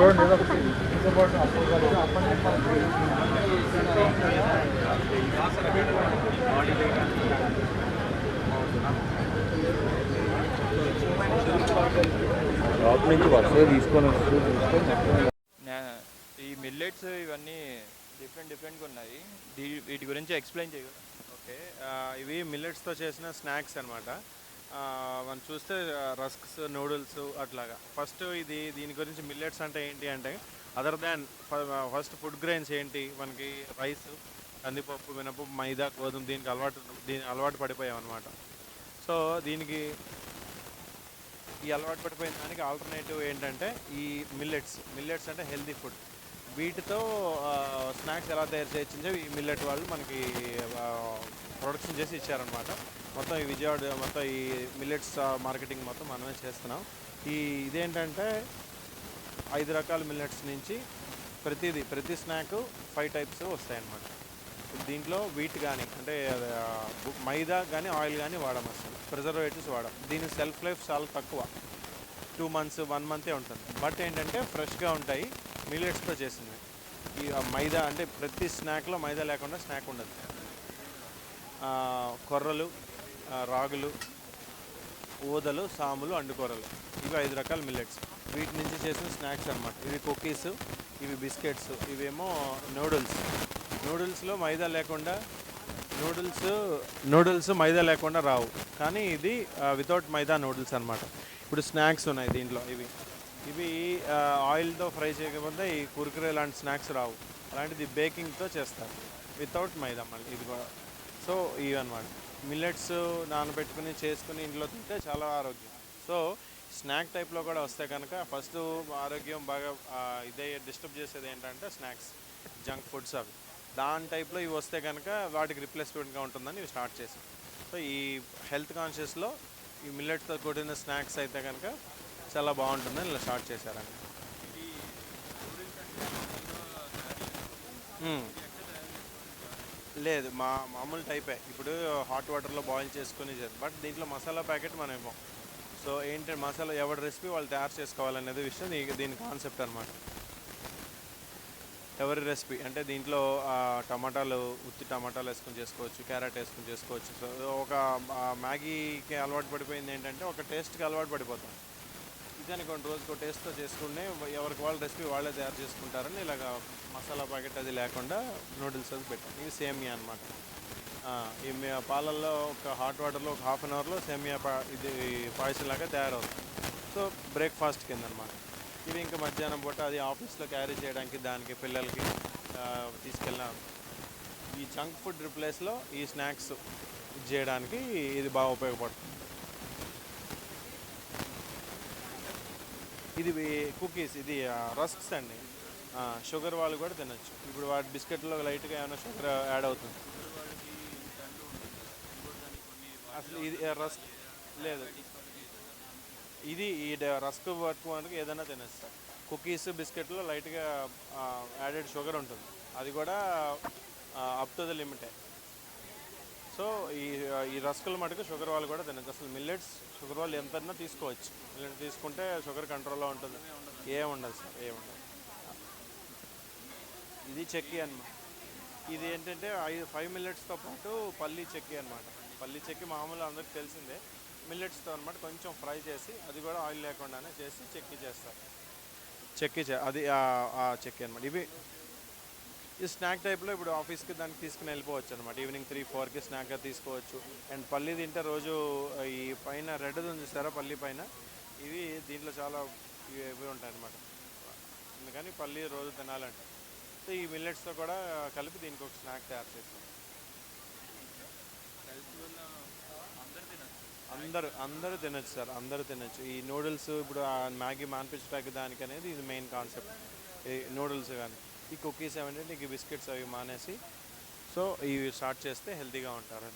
చూడండి షాప్ నుంచి వరుసగా తీసుకొని వస్తూ ఈ మిల్లెట్స్ ఇవన్నీ డిఫరెంట్గా ఉన్నాయి. వీటి గురించి ఎక్స్ప్లెయిన్ చేయగలరు? ఓకే. ఇవి మిల్లెట్స్తో చేసిన స్నాక్స్ అనమాట. మనం చూస్తే రస్క్స్, నూడిల్స్ అట్లాగా. ఫస్ట్ దీని గురించి మిల్లెట్స్ అంటే ఏంటి అంటే other than first food grains ఏంటి మనకి రైస్, కందిపప్పు, మినపప్పు, మైదా, గోధుమ దీనికి అలవాటు పడిపోయామన్నమాట. సో దీనికి ఈ అలవాటు పడిపోయిన దానికి ఆల్టర్నేటివ్ ఏంటంటే ఈ మిల్లెట్స్ అంటే హెల్తీ ఫుడ్. వీటితో స్నాక్స్ ఎలా తయారు చేయొచ్చు ఈ మిల్లెట్ వాళ్ళు మనకి ప్రొడక్షన్ చేసి ఇచ్చారనమాట. మొత్తం ఈ విజయవాడ మొత్తం ఈ మిల్లెట్స్ మార్కెటింగ్ మొత్తం మనమే చేస్తున్నాం. ఇదేంటంటే 5 రకాల మిల్లెట్స్ నుంచి ప్రతి స్నాక్ 5 టైప్స్ వస్తాయన్నమాట. దీంట్లో వీట్ కానీ అంటే మైదా కానీ ఆయిల్ కానీ వాడము, అసలు ప్రిజర్వేటివ్స్ వాడము. దీని సెల్ఫ్ లైఫ్ చాలా తక్కువ, 2 మంత్స్ 1 మంతే ఉంటుంది. బట్ ఏంటంటే ఫ్రెష్గా ఉంటాయి, మిల్లెట్స్తో చేసినవి. ఈ మైదా అంటే ప్రతి స్నాక్లో మైదా లేకుండా స్నాక్ ఉండదు. కొర్రలు, రాగులు, ఊదలు, సాములు, అండుకొర్రలు, ఇవి 5 రకాల మిల్లెట్స్. వీటి నుంచి చేసిన స్నాక్స్ అనమాట. ఇవి కుకీస్, ఇవి బిస్కెట్స్, ఇవేమో నూడిల్స్లో మైదా లేకుండా నూడిల్స్ మైదా లేకుండా రావు, కానీ ఇది వితౌట్ మైదా నూడిల్స్ అనమాట. ఇప్పుడు స్నాక్స్ ఉన్నాయి దీంట్లో. ఇవి ఆయిల్తో ఫ్రై చేయకపోతే ఈ కుర్కురే లాంటి స్నాక్స్ రావు. అలాంటిది బేకింగ్తో చేస్తారు వితౌట్ మైదా మళ్ళీ ఇది కూడా. సో ఇవి అనమాట మిల్లెట్స్ నానబెట్టుకుని చేసుకుని ఇంట్లో తింటే చాలా ఆరోగ్యం. సో స్నాక్ టైప్లో కూడా వస్తే కనుక ఫస్ట్ ఆరోగ్యం బాగా డిస్టర్బ్ చేసేది ఏంటంటే స్నాక్స్, జంక్ ఫుడ్స్. అవి దాని టైప్లో ఇవి వస్తే కనుక వాటికి రిప్లేస్మెంట్గా ఉంటుందని ఇవి స్టార్ట్ చేసాం. సో ఈ హెల్త్ కాన్షియస్లో ఈ మిల్లెట్తో కూడిన స్నాక్స్ అయితే కనుక చాలా బాగుంటుందని ఇలా స్టార్ట్ చేశారండి. లేదు, మామూలు టైపే. ఇప్పుడు హాట్ వాటర్లో బాయిల్ చేసుకుని బట్ దీంట్లో మసాలా ప్యాకెట్ మనం ఇవ్వం. సో ఏంటంటే మసాలా ఎవరి రెసిపీ వాళ్ళు తయారు చేసుకోవాలనేది విషయం దీని కాన్సెప్ట్ అనమాట. ఎవరి రెసిపీ అంటే దీంట్లో ఉత్తి టమాటాలు వేసుకొని చేసుకోవచ్చు, క్యారెట్ వేసుకొని చేసుకోవచ్చు. సో ఒక మ్యాగీకి అలవాటు పడిపోయింది ఏంటంటే ఒక టేస్ట్కి అలవాటు పడిపోతాం. ఇదని కొన్ని రోజుకు టేస్ట్తో చేసుకుంటే ఎవరికి వాళ్ళ రెసిపీ వాళ్ళే తయారు చేసుకుంటారని ఇలాగ మసాలా ప్యాకెట్ అది లేకుండా నూడిల్స్ అది పెట్టాం. ఇవి సేమియా అనమాట. ఈ పాలల్లో ఒక హాట్ వాటర్లో ఒక హాఫ్ అన్ అవర్లో సేమియా ఇది పాయసం లాగా తయారవుతుంది. సో బ్రేక్ఫాస్ట్ కింద అనమాట. ఇవి ఇంకా మధ్యాహ్నం పూట అది ఆఫీస్లో క్యారీ చేయడానికి దానికి పిల్లలకి తీసుకెళ్ళిన ఈ జంక్ ఫుడ్ రిప్లేస్లో ఈ స్నాక్స్ చేయడానికి ఇది బాగా ఉపయోగపడుతుంది. ఇది కుకీస్, ఇది రస్క్స్ అండి. షుగర్ వాళ్ళు కూడా తినచ్చు. ఇప్పుడు వాటి బిస్కెట్లో లైట్గా ఏమైనా షుగర్ యాడ్ అవుతుంది. అసలు ఇది రస్క్ లేదు, ఇది ఈ రస్క్ పట్టుకోవడానికి ఏదైనా తినచ్చు సార్. కుకీస్, బిస్కెట్లో లైట్గా యాడెడ్ షుగర్ ఉంటుంది, అది కూడా అప్ టు ద లిమిటే. సో ఈ రస్కుల మటుకు షుగర్ వాళ్ళు కూడా తినచ్చు. అసలు మిల్లెట్స్ షుగర్ వాళ్ళు ఎంతైనా తీసుకోవచ్చు. మిల్లెట్ తీసుకుంటే షుగర్ కంట్రోల్లో ఉంటుంది. ఏముండదు సార్, ఏముండదు. ఇది చెక్కీ అనమాట. ఇది ఏంటంటే 5 మిల్లెట్స్తో పాటు పల్లీ చెక్కీ అనమాట. పల్లీ చెక్కీ మామూలు అందరికి తెలిసిందే. మిల్లెట్స్తో అనమాట కొంచెం ఫ్రై చేసి అది కూడా ఆయిల్ లేకుండానే చేసి చెక్కీ చేస్తారు. అది చెక్కీ అనమాట. ఈ స్నాక్ టైప్లో ఇప్పుడు ఆఫీస్కి దానికి తీసుకుని వెళ్ళిపోవచ్చు అనమాట. ఈవినింగ్ 3-4కి స్నాక్గా తీసుకోవచ్చు. అండ్ పల్లీ తింటే రోజు ఈ పైన రెడ్ ఉంది చూసారా, పల్లీ పైన ఇవి దీంట్లో చాలా ఇవి ఉంటాయి అనమాట. అందుకని పల్లీ రోజు తినాలంటే సో ఈ మిల్లెట్స్తో కూడా కలిపి దీనికి ఒక స్నాక్ తయారు చేస్తాం. అందరూ తినచ్చు సార్, అందరూ తినచ్చు. ఈ నూడిల్స్ ఇప్పుడు మ్యాగీ మాన్పించడానికి దానికి అనేది ఇది మెయిన్ కాన్సెప్ట్. ఈ నూడిల్స్ కానీ ఈ కుకీస్ ఏమంటే ఈ బిస్కెట్స్ అవి మానేసి సో ఇవి స్టార్ట్ చేస్తే హెల్తీగా ఉంటారు.